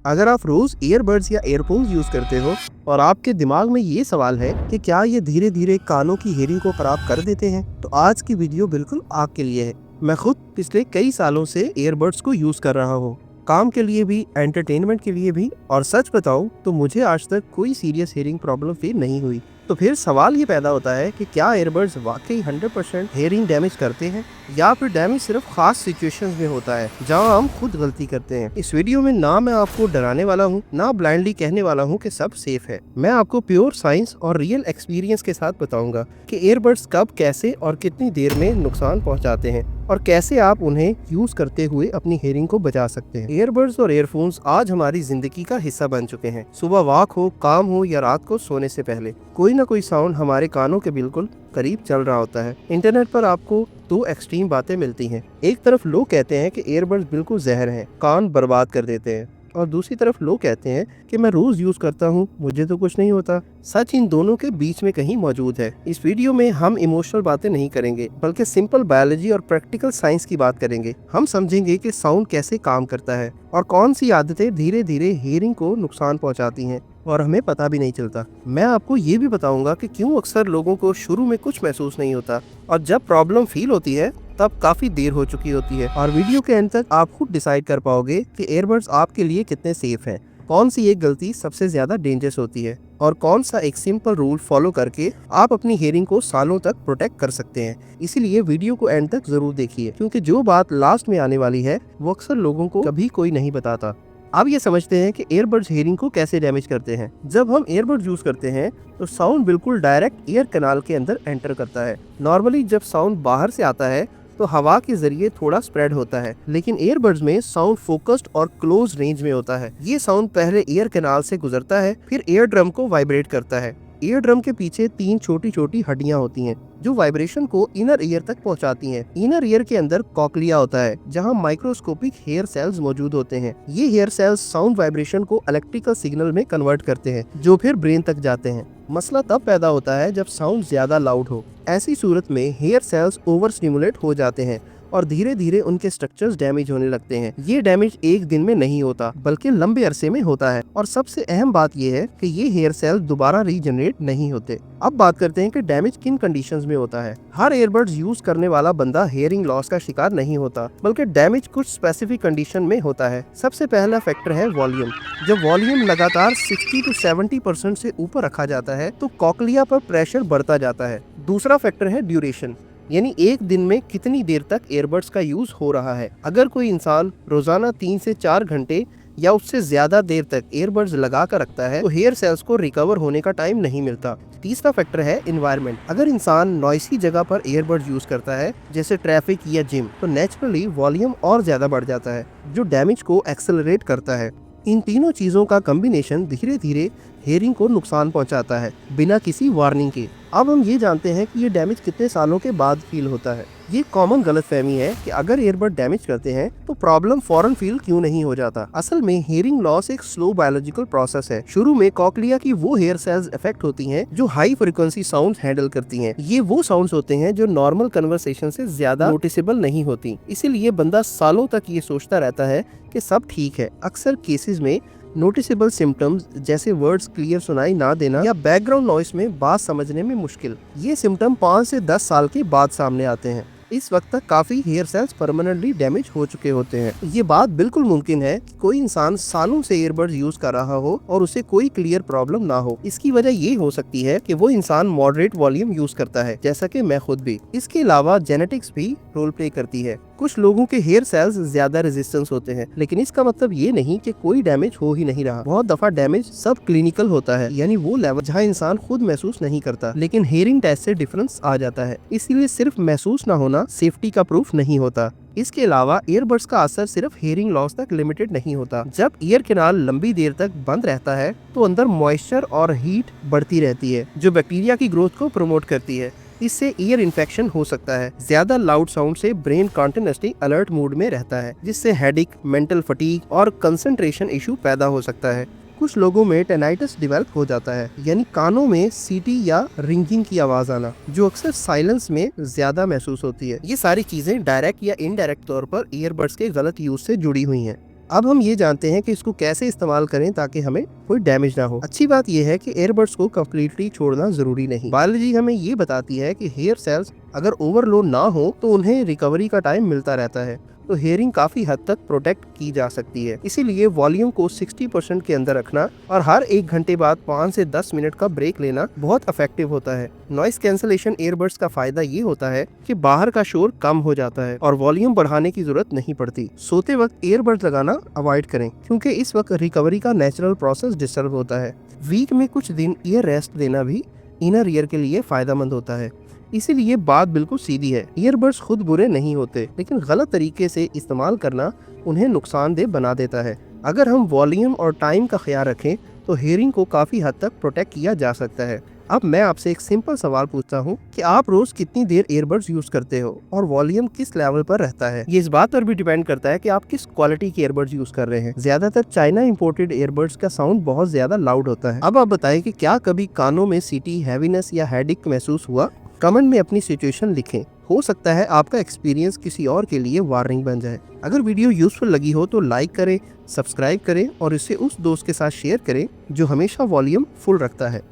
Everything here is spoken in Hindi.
अगर आप रोज ईयरबड्स या एयरफोन्स यूज करते हो और आपके दिमाग में ये सवाल है कि क्या ये धीरे धीरे कानों की हेयरिंग को खराब कर देते हैं, तो आज की वीडियो बिल्कुल आपके लिए है। मैं खुद पिछले कई सालों से ईयरबड्स को यूज कर रहा हूँ, काम के लिए भी, एंटरटेनमेंट के लिए भी, और सच बताऊं तो मुझे आज तक कोई सीरियस हेयरिंग प्रॉब्लम फील नहीं हुई। तो फिर सवाल ये पैदा होता है कि क्या ईयरबड्स वाकई 100% हेयरिंग डैमेज करते हैं, या फिर डैमेज सिर्फ खास सिचुएशंस में होता है जहां हम खुद गलती करते हैं। इस वीडियो में ना मैं आपको डराने वाला हूं, ना ब्लाइंडली कहने वाला हूं कि सब सेफ है। मैं आपको प्योर साइंस और रियल एक्सपीरियंस के साथ बताऊंगा कि ईयरबड्स कब, कैसे और कितनी देर में नुकसान पहुंचाते हैं, और कैसे आप उन्हें यूज करते हुए अपनी हेयरिंग को बचा सकते हैं। ईयरबड्स और ईयरफोन्स आज हमारी जिंदगी का हिस्सा बन चुके हैं। सुबह वॉक हो, काम हो या रात को सोने से पहले कोई ना कोई साउंड हमारे कानों के बिल्कुल करीब चल रहा होता है। इंटरनेट पर आपको दो एक्सट्रीम बातें मिलती हैं। एक तरफ लोग कहते हैं कि ईयरबड्स बिल्कुल जहर हैं, कान बर्बाद कर देते हैं, और दूसरी तरफ लोग कहते हैं कि मैं रोज यूज करता हूँ, मुझे तो कुछ नहीं होता। सच इन दोनों के बीच में कहीं मौजूद है। इस वीडियो में हम इमोशनल बातें नहीं करेंगे, बल्कि सिंपल बायोलॉजी और प्रैक्टिकल साइंस की बात करेंगे। हम समझेंगे कि साउंड कैसे काम करता है और कौन सी आदतें धीरे धीरे हियरिंग को नुकसान पहुंचाती हैं और हमें पता भी नहीं चलता। मैं आपको ये भी बताऊंगा कि क्यों अक्सर लोगों को शुरू में कुछ महसूस नहीं होता, और जब प्रॉब्लम फील होती है तब काफी देर हो चुकी होती है। और वीडियो के अंत तक आप खुद डिसाइड कर पाओगे कि ईयरबड्स आपके लिए कितने सेफ हैं, कौन सी एक गलती सबसे ज्यादा डेंजरस होती है, और कौन सा एक सिंपल रूल फॉलो करके आप अपनी हियरिंग को सालों तक प्रोटेक्ट कर सकते हैं। इसीलिए वीडियो को एंड तक जरूर देखिए, क्योंकि जो बात लास्ट में आने वाली है वो अक्सर लोगों को कभी कोई नहीं बताता। अब ये समझते हैं कि ईयरबड्स हियरिंग को कैसे डैमेज करते हैं। जब हम ईयरबड्स यूज करते हैं तो साउंड बिल्कुल डायरेक्ट ईयर कैनाल के अंदर एंटर करता है। नॉर्मली जब साउंड बाहर से आता है तो हवा के जरिए थोड़ा स्प्रेड होता है, लेकिन ईयरबड्स में साउंड फोकस्ड और क्लोज रेंज में होता है। ये साउंड पहले ईयर कैनाल से गुजरता है, फिर ईयर ड्रम को वाइब्रेट करता है। ईयर ड्रम के पीछे 3 छोटी छोटी हड्डियां होती हैं जो वाइब्रेशन को इनर ईयर तक पहुंचाती हैं। इनर ईयर के अंदर कॉक्लिया होता है, जहां माइक्रोस्कोपिक हेयर सेल्स मौजूद होते हैं। ये हेयर सेल्स साउंड वाइब्रेशन को इलेक्ट्रिकल सिग्नल में कन्वर्ट करते हैं, जो फिर ब्रेन तक जाते हैं। मसला तब पैदा होता है जब साउंड ज्यादा लाउड हो। ऐसी सूरत में हेयर सेल्स ओवर स्टिमुलेट हो जाते हैं और धीरे धीरे उनके स्ट्रक्चर्स डैमेज होने लगते हैं। ये डैमेज एक दिन में नहीं होता, बल्कि लंबे अरसे में होता है। और सबसे अहम बात यह है कि ये हेयर सेल्स दोबारा रीजनरेट नहीं होते। अब बात करते हैं कि डैमेज किन कंडीशंस में होता है। हर ईयरबड्स यूज करने वाला बंदा हेयरिंग लॉस का शिकार नहीं होता, बल्कि डैमेज कुछ स्पेसिफिक कंडीशन में होता है। सबसे पहला फैक्टर है वॉल्यूम। जब वॉल्यूम लगातार 60 to 70% से ऊपर रखा जाता है तो कॉक्लिया पर प्रेशर बढ़ता जाता है। दूसरा फैक्टर है ड्यूरेशन, यानी एक दिन में कितनी देर तक ईयरबड्स का यूज हो रहा है। अगर कोई इंसान रोजाना 3 से 4 घंटे या उससे ज्यादा देर तक ईयरबड्स लगा कर रखता है तो हेयर सेल्स को रिकवर होने का टाइम नहीं मिलता। तीसरा फैक्टर है एनवायरनमेंट। अगर इंसान नॉइसी जगह पर ईयरबड्स यूज करता है, जैसे ट्रैफिक या जिम, तो नेचुरली वॉल्यूम और ज्यादा बढ़ जाता है, जो डैमेज को एक्सेलरेट करता है। इन तीनों चीजों का कॉम्बिनेशन धीरे धीरे हेयरिंग को नुकसान पहुंचाता है, बिना किसी वार्निंग के। अब हम ये जानते हैं कि ये डैमेज कितने सालों के बाद फील होता है। ये कॉमन गलतफहमी है कि अगर ईयरबड डैमेज करते हैं तो प्रॉब्लम फौरन फील क्यों नहीं हो जाता। असल में हियरिंग लॉस एक स्लो बायोलॉजिकल प्रोसेस है। शुरू में कॉक्लिया की वो हेयर सेल्स इफेक्ट होती हैं जो हाई फ्रीक्वेंसी साउंड हैंडल करती हैं। ये वो साउंड्स होते हैं जो नॉर्मल कन्वर्सेशन से ज्यादा नोटिसेबल नहीं होती। इसीलिए बंदा सालों तक ये सोचता रहता है कि सब ठीक है। अक्सर केसेस में नोटिसेबल सिम्टम्स जैसे वर्ड्स क्लियर सुनाई ना देना या बैकग्राउंड नॉइस में बात समझने में मुश्किल, ये सिम्टम 5 से 10 साल के बाद सामने आते हैं। इस वक्त तक काफी हेयर सेल्स परमानेंटली डैमेज हो चुके होते हैं। ये बात बिल्कुल मुमकिन है कि कोई इंसान सालों से ईयरबड्स यूज कर रहा हो और उसे कोई क्लियर प्रॉब्लम ना हो। इसकी वजह ये हो सकती है कि वो इंसान मॉडरेट वॉल्यूम यूज करता है, जैसा कि मैं खुद भी। इसके अलावा जेनेटिक्स भी रोल प्ले करती है। कुछ लोगों के हेयर सेल्स ज्यादा रेजिस्टेंस होते हैं, लेकिन इसका मतलब ये नहीं कि कोई डैमेज हो ही नहीं रहा। बहुत दफा डैमेज सब क्लिनिकल होता है, यानी वो लेवल जहाँ इंसान खुद महसूस नहीं करता, लेकिन हेयरिंग टेस्ट से डिफरेंस आ जाता है। इसीलिए सिर्फ महसूस ना होना सेफ्टी का प्रूफ नहीं होता। इसके अलावा ईयरबड्स का असर सिर्फ हेयरिंग लॉस तक लिमिटेड नहीं होता। जब ईयर कैनाल लंबी देर तक बंद रहता है तो अंदर मॉइस्चर और हीट बढ़ती रहती है, जो बैक्टीरिया की ग्रोथ को प्रमोट करती है। इससे ईयर इन्फेक्शन हो सकता है। ज्यादा लाउड साउंड से ब्रेन कॉन्टिन्यूसली अलर्ट मूड में रहता है, जिससे हेडेक, मेंटल फटीग और कंसंट्रेशन इशू पैदा हो सकता है। कुछ लोगों में टेनाइटिस डेवलप हो जाता है, यानी कानों में सीटी या रिंगिंग की आवाज आना, जो अक्सर साइलेंस में ज्यादा महसूस होती है। ये सारी चीजें डायरेक्ट या इनडायरेक्ट तौर पर ईयरबड्स के गलत यूज से जुड़ी हुई हैं। अब हम ये जानते हैं कि इसको कैसे इस्तेमाल करें ताकि हमें कोई डैमेज ना हो। अच्छी बात यह है कि ईयरबड्स को कंप्लीटली छोड़ना जरूरी नहीं। बायोलॉजी हमें ये बताती है कि हेयर सेल्स अगर ओवरलोड ना हो तो उन्हें रिकवरी का टाइम मिलता रहता है, तो हेयरिंग काफी हद तक प्रोटेक्ट की जा सकती है। इसीलिए वॉल्यूम को 60% के अंदर रखना और हर 1 घंटे बाद 5 से 10 मिनट का ब्रेक लेना बहुत इफेक्टिव होता है। नॉइस कैंसलेशन ईयरबड्स का फायदा ये होता है कि बाहर का शोर कम हो जाता है और वॉल्यूम बढ़ाने की जरूरत नहीं पड़ती। सोते वक्त ईयरबड्स लगाना अवॉइड करें क्योंकि इस वक्त रिकवरी का नेचुरल प्रोसेस डिस्टर्ब होता है। वीक में कुछ दिन ईयर रेस्ट देना भी इनर ईयर के लिए फायदेमंद होता है। इसीलिए बात बिल्कुल सीधी है, ईयरबड्स खुद बुरे नहीं होते, लेकिन गलत तरीके से इस्तेमाल करना उन्हें नुकसानदेह बना देता है। अगर हम वॉल्यूम और टाइम का ख्याल रखें तो हेयरिंग को काफी हद तक प्रोटेक्ट किया जा सकता है। अब मैं आपसे एक सिंपल सवाल पूछता हूँ कि आप रोज कितनी देर ईयरबड्स यूज करते हो और वॉल्यूम किस लेवल पर रहता है। ये इस बात पर भी डिपेंड करता है कि आप किस क्वालिटी के ईयरबड्स यूज कर रहे हैं। ज्यादातर चाइना इंपोर्टेड ईयरबड्स का साउंड बहुत ज्यादा लाउड होता है। अब आप बताएं कि क्या कभी कानों में सीटी, हैवीनेस या हेडेक महसूस हुआ? कमेंट में अपनी सिचुएशन लिखें, हो सकता है आपका एक्सपीरियंस किसी और के लिए वार्निंग बन जाए। अगर वीडियो यूजफुल लगी हो तो लाइक करें, सब्सक्राइब करें और इसे उस दोस्त के साथ शेयर करें जो हमेशा वॉल्यूम फुल रखता है।